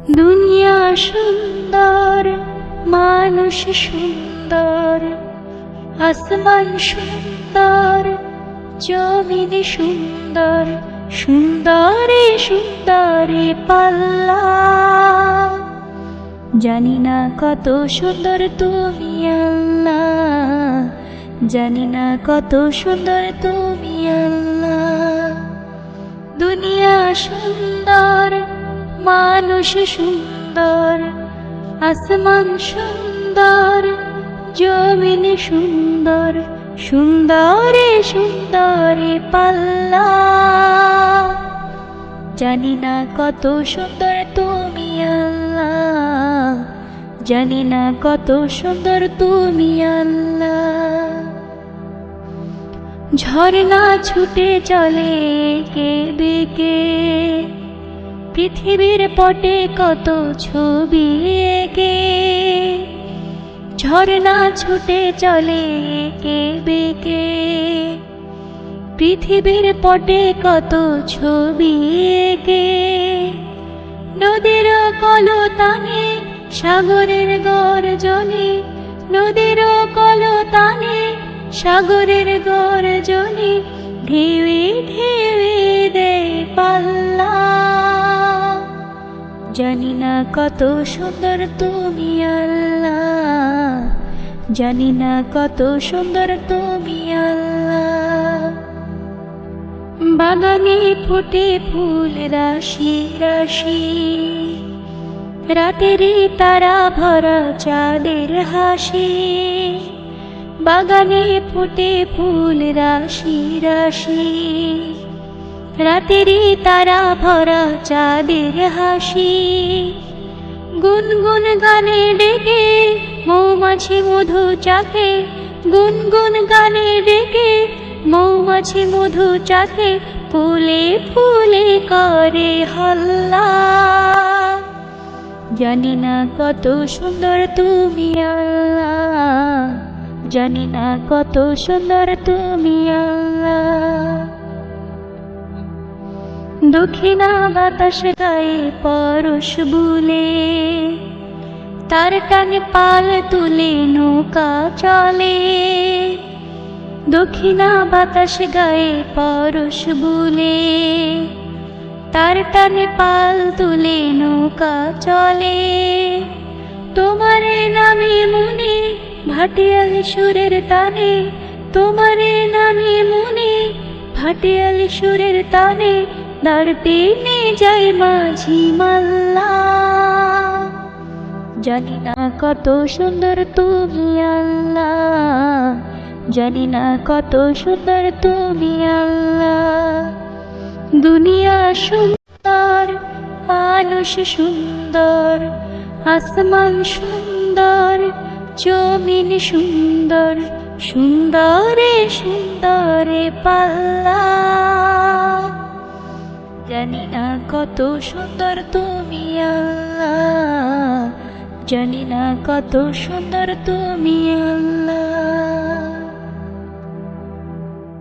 দুনিয়া সুন্দর, মানুষ সুন্দর, আসমান সুন্দর, জমিন সুন্দর, সুন্দরে সুন্দরে পাল্লা। জানি না কত সুন্দর তুমি আল্লাহ, জানি না কত সুন্দর তুমি আল্লাহ। দুনিয়া সুন্দর, মানুষ সুন্দর, আসমান সুন্দর, জমিন সুন্দর, সুন্দরে সুন্দরে পাল্লা। জানি না কত সুন্দর তুমি আল্লাহ, জানি না কত সুন্দর তুমি আল্লাহ। ঝর্ণা ছুটে চলে কে বেঁকে, পৃথিবীর পটে কত ছবি এঁকে। ঝর্ণা ছুটে চলে কে বেঁকে, পৃথিবীর পটে কত ছবি এঁকে। নদীর কলতানে, সাগরের গর্জনে, নদীর কলতানে, সাগরের গর্জনে, ঢেউে ঢেউে দেয় পাল্লা। জানি না কত সুন্দর তুমি আল্লাহ, জানি না কত সুন্দর তুমি আল্লাহ। বাগানে ফোটে ফুল রাশি রাশি, রাতেরই তারা ভরা চাঁদের হাসি। বাগানে ফোটে ফুল রাশি রাশি, রাতেরই তারা ভরা চাঁদের হাসি। গুনগুন গানে ডেকে মৌমাছি মধু চাকে, গুনগুন গানে ডেকে মৌমাছি মধু চাকে, ফুলে ফুলে করে হল্লা। জানি না কত সুন্দর তুমি আল্লাহ, জানি না কত সুন্দর তুমি আল্লাহ। দক্ষিণা বাতাস গায়ে পরশ বুলে, তার টানে পাল তুলে নৌকা চলে। দক্ষিণা বাতাস গায়ে পরশ বুলে, তার টানে পাল তুলে নৌকা চলে। তোমারে নামে মনে ভাটিয়ালি সুরের টানে, তোমারে নামে মনে ভাটিয়ালি সুরের টানে, দাঁড় টেনে যায় মাঝি মাল্লা। জানি না কত সুন্দর তুমি আল্লাহ, জানি না কত সুন্দর তুমি আল্লাহ। দুনিয়া সুন্দর, মানুষ সুন্দর, আসমান সুন্দর, জমিন সুন্দর, সুন্দরে সুন্দরে পাল্লা। জানি না কত সুন্দর তুমি আল্লাহ, জানি না কত সুন্দর তুমি আল্লাহ।